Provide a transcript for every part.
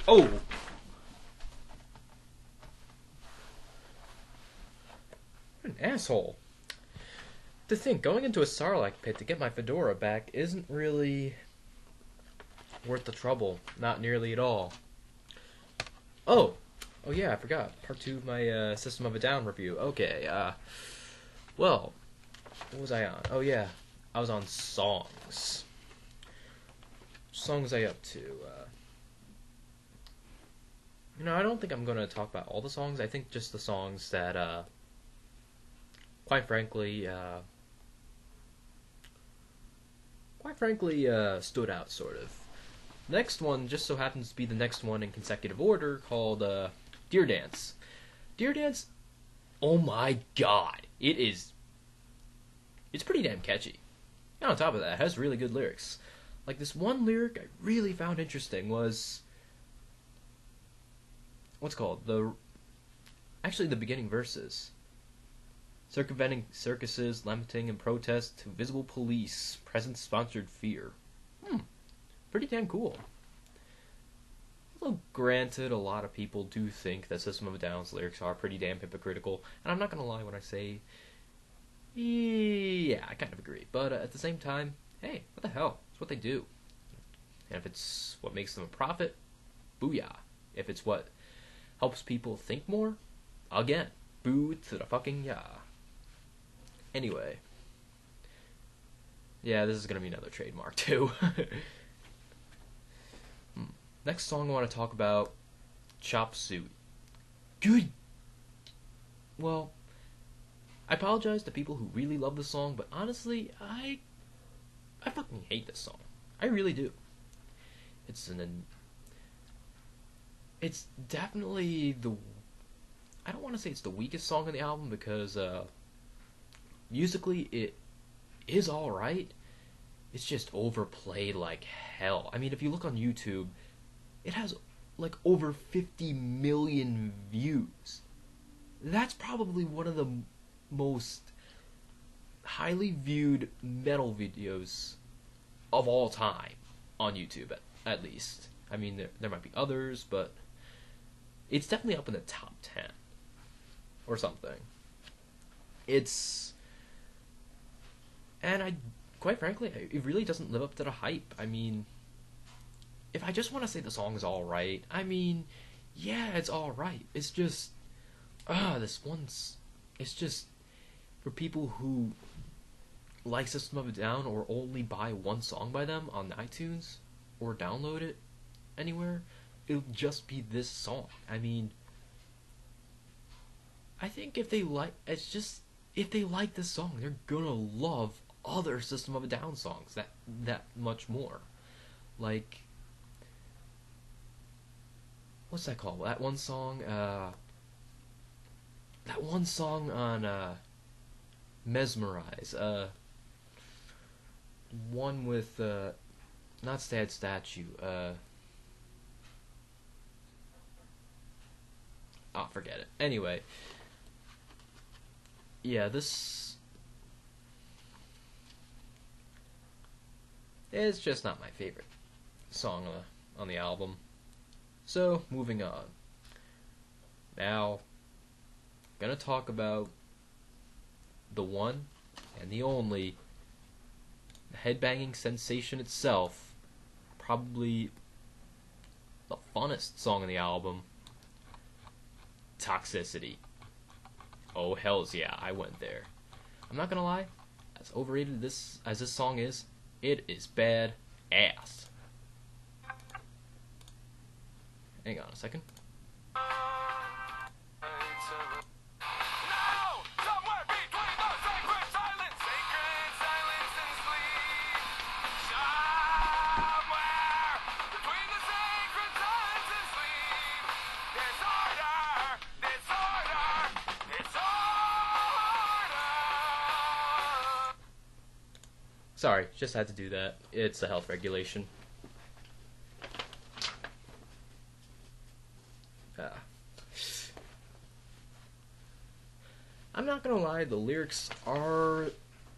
Oh! What an asshole. To think, going into a Sarlacc pit to get my fedora back isn't really worth the trouble. Not nearly at all. Oh! Oh yeah, I forgot. Part 2 of my System of a Down review. Okay, well, what was I on? Oh yeah, I was on songs. Songs was I up to? I don't think I'm going to talk about all the songs. I think just the songs that, quite frankly, stood out, sort of. Next one just so happens to be the next one in consecutive order, called Deer Dance. Deer Dance, oh my god, it's pretty damn catchy. And on top of that, it has really good lyrics. Like, this one lyric I really found interesting was, what's it called? The beginning verses. Circumventing circuses, lamenting in protest to visible police, presence-sponsored fear. Pretty damn cool. Although, granted, a lot of people do think that System of a Down's lyrics are pretty damn hypocritical, and I'm not gonna lie when I say, yeah, I kind of agree. But at the same time, hey, what the hell? It's what they do. And if it's what makes them a profit, booyah. If it's what helps people think more, again, boo to the fucking yeah. Anyway. Yeah, this is gonna be another trademark, too. Next song I want to talk about, Chop Suey. Good. Well, I apologize to people who really love the song, but honestly, I fucking hate this song. I really do. It's definitely I don't want to say it's the weakest song on the album, because musically it is alright. It's just overplayed like hell. I mean, if you look on YouTube, it has like over 50 million views. That's probably one of the most highly viewed metal videos of all time on YouTube, at least. I mean, there might be others, but it's definitely up in the top 10 or something. Quite frankly, it really doesn't live up to the hype. I mean, if I just want to say the song is alright, I mean, yeah, it's alright. It's just, it's just for people who like System of a Down or only buy one song by them on iTunes or download it anywhere, it'll just be this song. I mean, I think if they like this song, they're gonna love other System of a Down songs that much more. Like, what's that called? That one song on Mesmerize. One with not Sad Statue. I'll forget it. Anyway, yeah, this is just not my favorite song on the album. So, moving on. Now, gonna talk about the one and the only, the headbanging sensation itself, probably the funnest song on the album, Toxicity. Oh, hells yeah, I went there. I'm not gonna lie, as overrated as this song is, it is bad ass. Hang on a second. Sorry, just had to do that. It's a health regulation. I'm not gonna lie, the lyrics are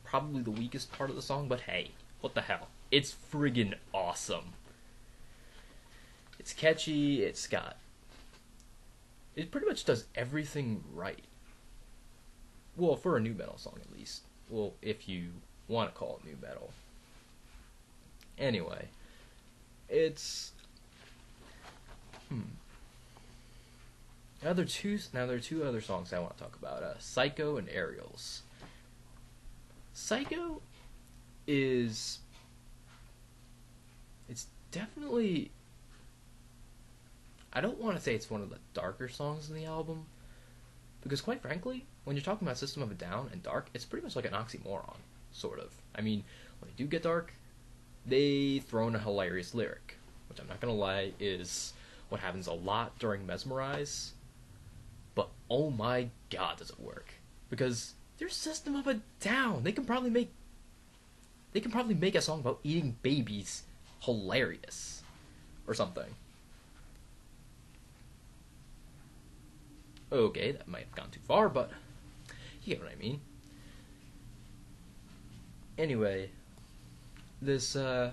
probably the weakest part of the song, but hey, what the hell? It's friggin' awesome. It's catchy. It pretty much does everything right. Well, for a new metal song at least. Well, if you want to call it new metal. Anyway, it's now there are two other songs I want to talk about. Psycho and Aerials. Psycho is it's definitely, I don't want to say it's one of the darker songs in the album, because quite frankly, when you're talking about System of a Down and dark, it's pretty much like an oxymoron, sort of. I mean, when they do get dark, they throw in a hilarious lyric, which I'm not gonna lie is what happens a lot during Mesmerize, but oh my god does it work. Because they're System of a Down. They can probably make a song about eating babies hilarious or something. Okay, that might have gone too far, but you get what I mean. Anyway, this I'm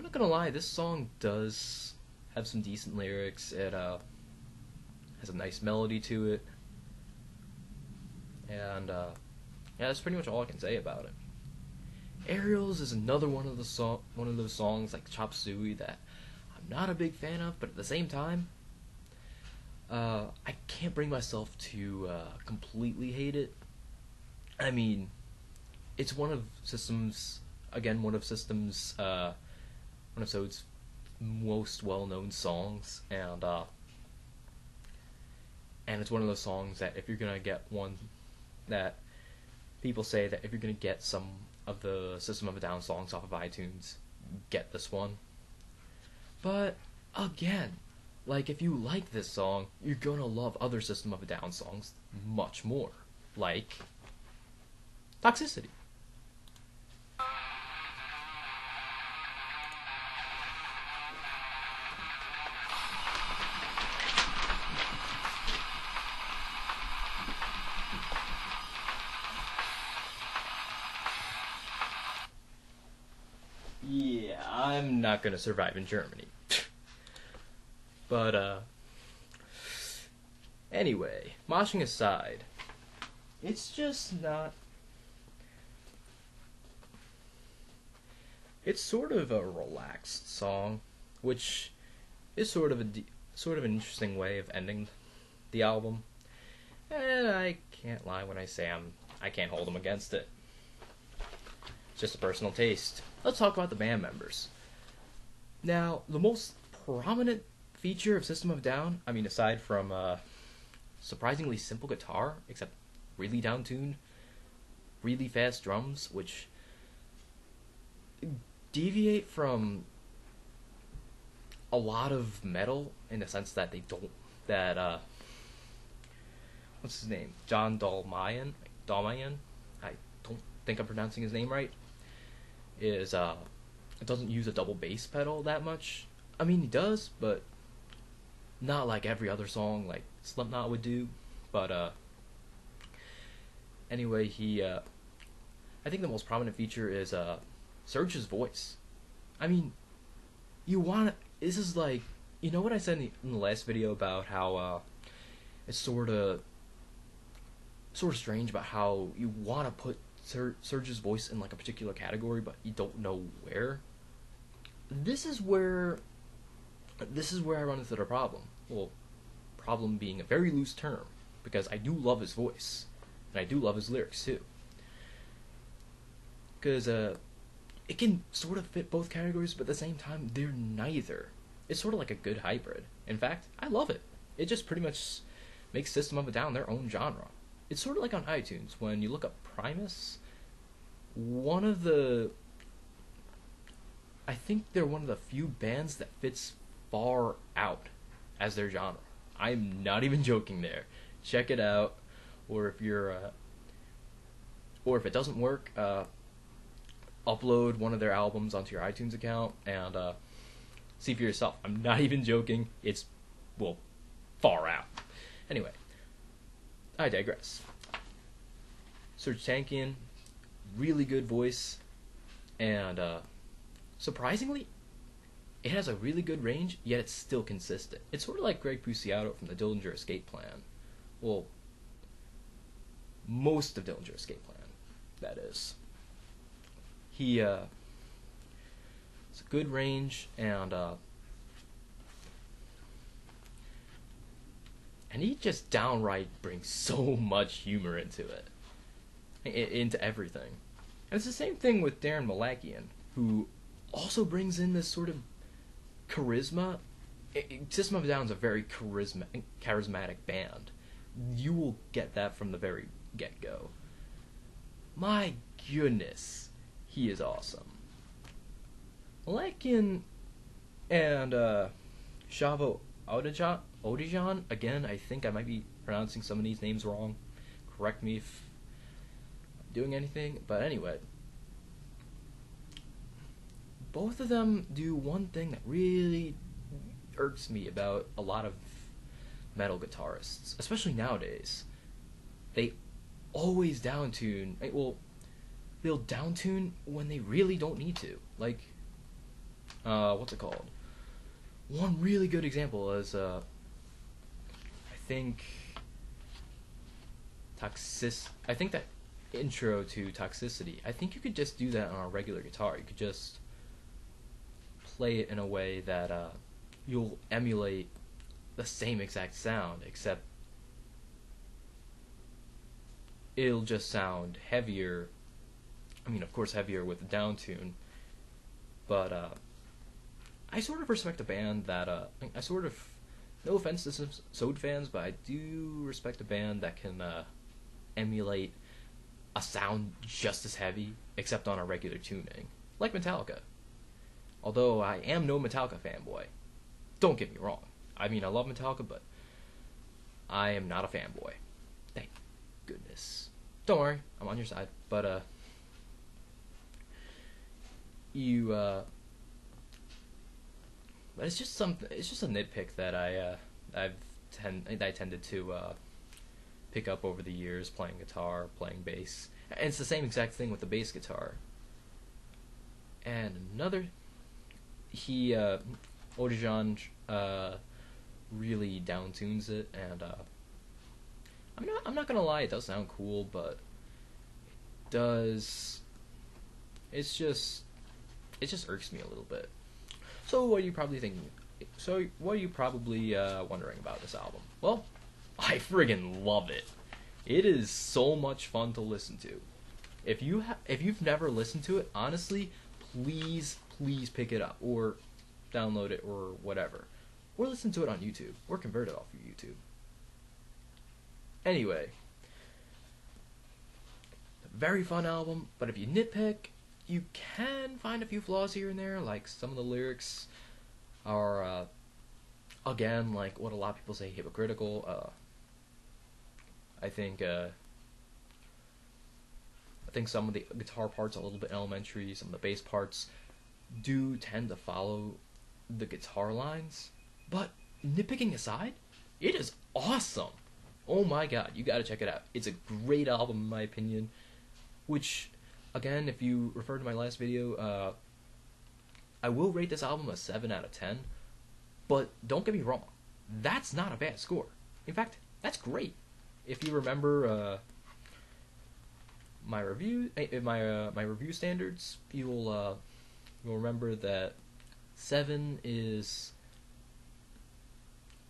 not gonna lie, this song does have some decent lyrics. It has a nice melody to it, and yeah, that's pretty much all I can say about it. Aerials is another one of those songs like Chop Suey that I'm not a big fan of, but at the same time, I can't bring myself to completely hate it. I mean, it's one of System's most well-known songs, and it's one of those songs that if you're gonna get one that people say that if you're gonna get some of the System of a Down songs off of iTunes, get this one. But again, like, if you like this song, you're gonna love other System of a Down songs much more, like Toxicity. Yeah, I'm not gonna survive in Germany. But, anyway, moshing aside, it's just not... It's sort of a relaxed song, which is sort of an interesting way of ending the album. And I can't lie when I say I can't hold them against it. It's just a personal taste. Let's talk about the band members. Now, the most prominent feature of System of a Down, I mean, aside from surprisingly simple guitar, except really down-tuned, really fast drums, which deviate from a lot of metal in the sense that what's his name? John Dalmayan? I don't think I'm pronouncing his name right. It doesn't use a double bass pedal that much. I mean, he does, but not like every other song like Slipknot would do. But anyway, I think the most prominent feature is Serge's voice. I mean, this is like, you know what I said in the last video about how it's sort of strange about how you want to put Serge's voice in like a particular category, but you don't know where. This is where I run into the problem. Well, problem being a very loose term, because I do love his voice, and I do love his lyrics too. Because it can sort of fit both categories, but at the same time, they're neither. It's sort of like a good hybrid. In fact, I love it. It just pretty much makes System of a Down their own genre. It's sort of like on iTunes, when you look up Primus, I think they're one of the few bands that fits far out as their genre. I'm not even joking there. Check it out, or if it doesn't work, upload one of their albums onto your iTunes account and see for yourself. I'm not even joking. It's, well, far out. Anyway, I digress. Serj Tankian, really good voice, and surprisingly, it has a really good range, yet it's still consistent. It's sort of like Greg Puciato from the Dillinger Escape Plan. Well, most of Dillinger Escape Plan, that is. He it's a good range, and he just downright brings so much humor into it, into everything. And it's the same thing with Darren Malakian, who also brings in this sort of charisma. System of a Down is a very charismatic band. You will get that from the very get-go. My goodness, he is awesome. Malakian and Shavo Odijan, again, I think I might be pronouncing some of these names wrong. Correct me if I'm doing anything. But anyway, both of them do one thing that really irks me about a lot of metal guitarists, especially nowadays. They always downtune. Well, they'll downtune when they really don't need to. Like, what's it called? One really good example is, I think that intro to Toxicity. I think you could just do that on a regular guitar. You could just play it in a way that you'll emulate the same exact sound, except it'll just sound heavier. I mean, of course, heavier with the downtune, but I sort of respect a band that no offense to some Sode fans, but I do respect a band that can emulate a sound just as heavy, except on a regular tuning, like Metallica. Although I am no Metallica fanboy, don't get me wrong. I mean, I love Metallica, but I am not a fanboy. Thank goodness. Don't worry, I'm on your side. But but it's just something. It's just a nitpick that I tended to pick up over the years playing guitar, playing bass, and it's the same exact thing with the bass guitar. And another, Odijan really downtunes it, and I'm not gonna lie, it does sound cool, but it just irks me a little bit. So what are you probably thinking? So what are you probably wondering about this album? Well, I friggin' love it. It is so much fun to listen to. If you've never listened to it, honestly, please pick it up or download it or whatever, or listen to it on YouTube or convert it off of YouTube. Anyway, very fun album, but if you nitpick, you can find a few flaws here and there, like some of the lyrics are, again, like what a lot of people say, hypocritical. I think some of the guitar parts are a little bit elementary, some of the bass parts do tend to follow the guitar lines, but nitpicking aside, it is awesome. Oh my god, you gotta check it out. It's a great album in my opinion, which, again, if you refer to my last video, I will rate this album a 7 out of 10, but don't get me wrong, that's not a bad score. In fact, that's great. If you remember my review standards, you'll remember that 7 is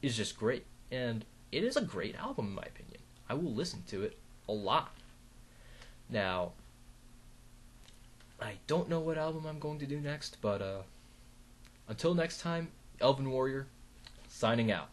just great, and it is a great album in my opinion. I will listen to it a lot. Now, I don't know what album I'm going to do next, but until next time, Elven Warrior, signing out.